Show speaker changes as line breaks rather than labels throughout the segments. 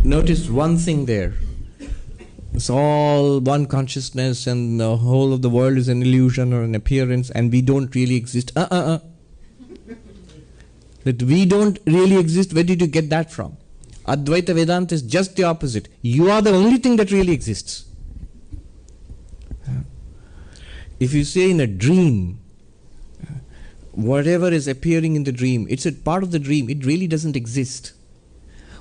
notice one thing there. It's all one consciousness and the whole of the world is an illusion or an appearance and we don't really exist. That we don't really exist, where did you get that from? Advaita Vedanta is just the opposite. You are the only thing that really exists. If you say in a dream, whatever is appearing in the dream, it's a part of the dream, it really doesn't exist.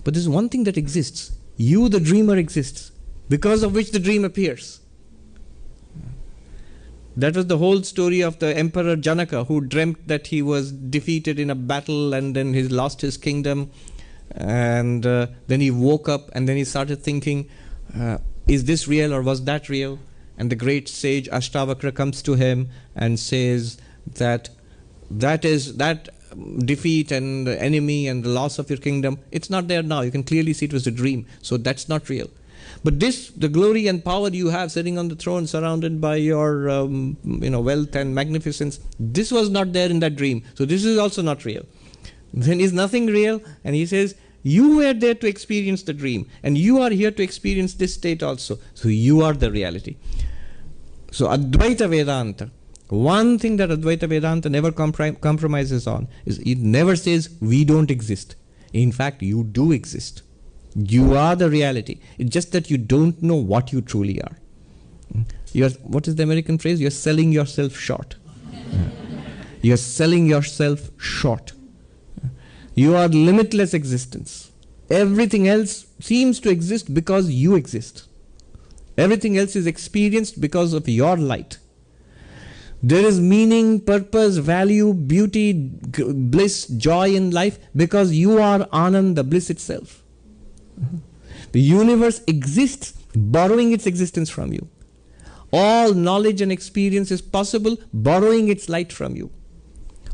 But there's one thing that exists. You, the dreamer, exists, because of which the dream appears. That was the whole story of the Emperor Janaka, who dreamt that he was defeated in a battle and then he lost his kingdom. And then he woke up and then he started thinking, is this real or was that real? And the great sage Ashtavakra comes to him and says that defeat and the enemy and the loss of your kingdom, it's not there now. You can clearly see it was a dream. So that's not real. But this, the glory and power you have sitting on the throne surrounded by your wealth and magnificence, this was not there in that dream. So this is also not real. Then is nothing real? And he says, you were there to experience the dream and you are here to experience this state also. So you are the reality. So Advaita Vedanta, one thing that Advaita Vedanta never compromises on is it never says we don't exist. In fact, you do exist. You are the reality. It's just that you don't know what you truly are. What is the American phrase? You're selling yourself short. You're selling yourself short. You are limitless existence. Everything else seems to exist because you exist. Everything else is experienced because of your light. There is meaning, purpose, value, beauty, bliss, joy in life because you are Anand, the bliss itself. The universe exists borrowing its existence from you. All knowledge and experience is possible borrowing its light from you.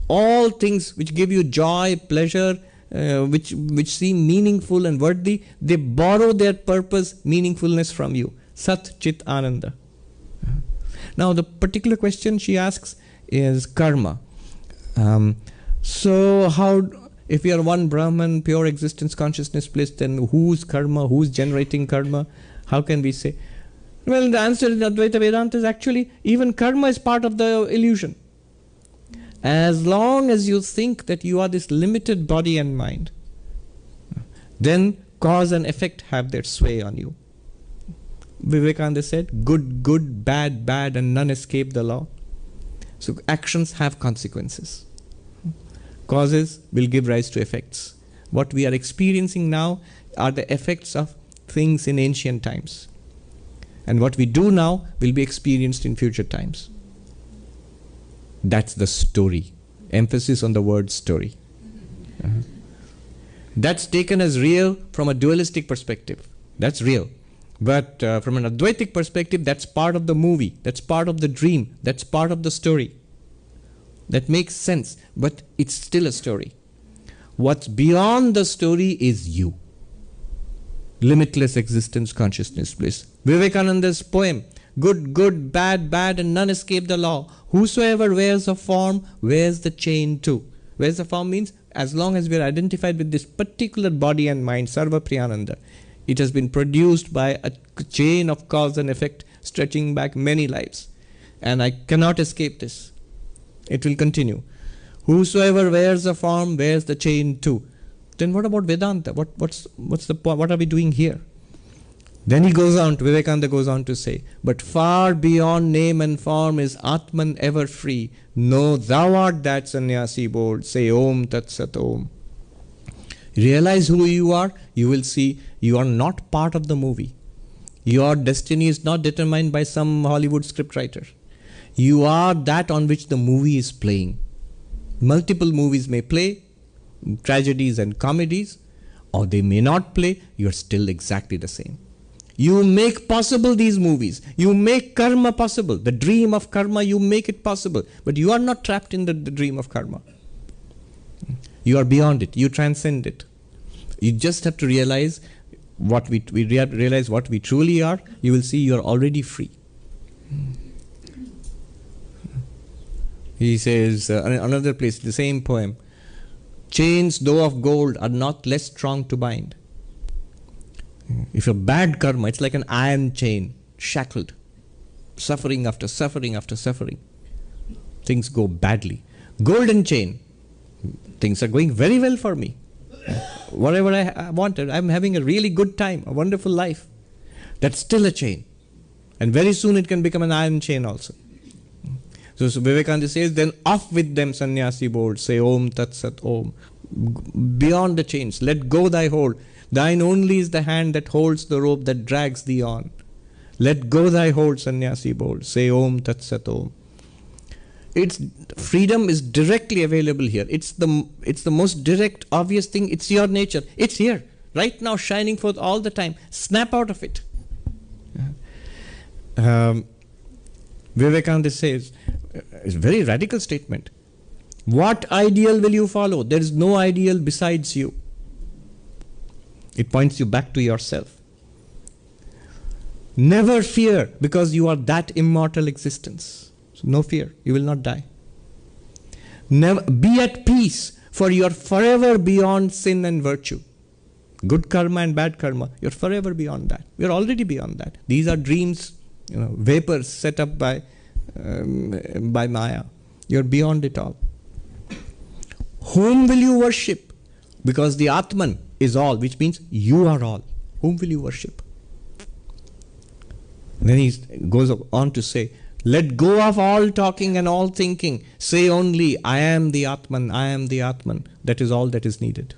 All things which give you joy, pleasure, which seem meaningful and worthy, they borrow their purpose, meaningfulness from you. Sat Chit Ananda. Now the particular question she asks is karma. So how, if you are one Brahman, pure existence, consciousness, bliss, then whose karma, who's generating karma? How can we say? Well, the answer in Advaita Vedanta is actually even karma is part of the illusion. As long as you think that you are this limited body and mind, then cause and effect have their sway on you. Vivekananda said, good, good, bad, bad, and none escape the law. So actions have consequences. Causes will give rise to effects. What we are experiencing now are the effects of things in ancient times. And what we do now will be experienced in future times. That's the story. Emphasis on the word story. That's taken as real from a dualistic perspective. That's real. But from an Advaitic perspective, that's part of the movie. That's part of the dream. That's part of the story. That makes sense, but it's still a story. What's beyond the story is you. Limitless existence, consciousness, bliss. Vivekananda's poem, good, good, bad, bad, and none escape the law. Whosoever wears a form, wears the chain too. Wears the form means, as long as we are identified with this particular body and mind, Sarvapriyananda, it has been produced by a chain of cause and effect stretching back many lives. And I cannot escape this. It will continue. Whosoever wears a form, wears the chain too. Then what about Vedanta? What's the point? What are we doing here? Then he goes on, Vivekananda goes on to say, but far beyond name and form is Atman ever free. Know thou art that sannyasi bold. Say Om Tat Sat Om. Realize who you are, you will see you are not part of the movie. Your destiny is not determined by some Hollywood scriptwriter. You are that on which the movie is playing. Multiple movies may play, tragedies and comedies, or they may not play, you are still exactly the same. You make possible these movies. You make karma possible. The dream of karma, you make it possible. But you are not trapped in the dream of karma. You are beyond it. You transcend it. You just have to realize what we realize what we truly are. You will see you are already free. He says, another place, the same poem, chains though of gold are not less strong to bind. If you're bad karma, it's like an iron chain, shackled, suffering after suffering after suffering. Things go badly. Golden chain, things are going very well for me. Whatever I wanted, I'm having a really good time, a wonderful life. That's still a chain. And very soon it can become an iron chain also. So Vivekananda says, then off with them, sannyasi bold, say Om Tat Sat Om. Beyond the chains, let go thy hold. Thine only is the hand that holds the rope that drags thee on. Let go thy hold, sannyasi bold, say Om Tat Sat Om. It's freedom is directly available here. It's the most direct, obvious thing. It's your nature. It's here, right now, shining forth all the time. Snap out of it. Vivekananda says, it's a very radical statement. What ideal will you follow? There is no ideal besides you. It points you back to yourself. Never fear, because you are that immortal existence. So no fear, you will not die. Never be at peace, for you are forever beyond sin and virtue. Good karma and bad karma, you're forever beyond that. You're already beyond that. These are dreams, vapors set up by Maya. You're beyond it all. Whom will you worship? Because the Atman is all, which means you are all. Whom will you worship? Then he goes on to say, let go of all talking and all thinking. Say only, I am the Atman, I am the Atman. That is all that is needed.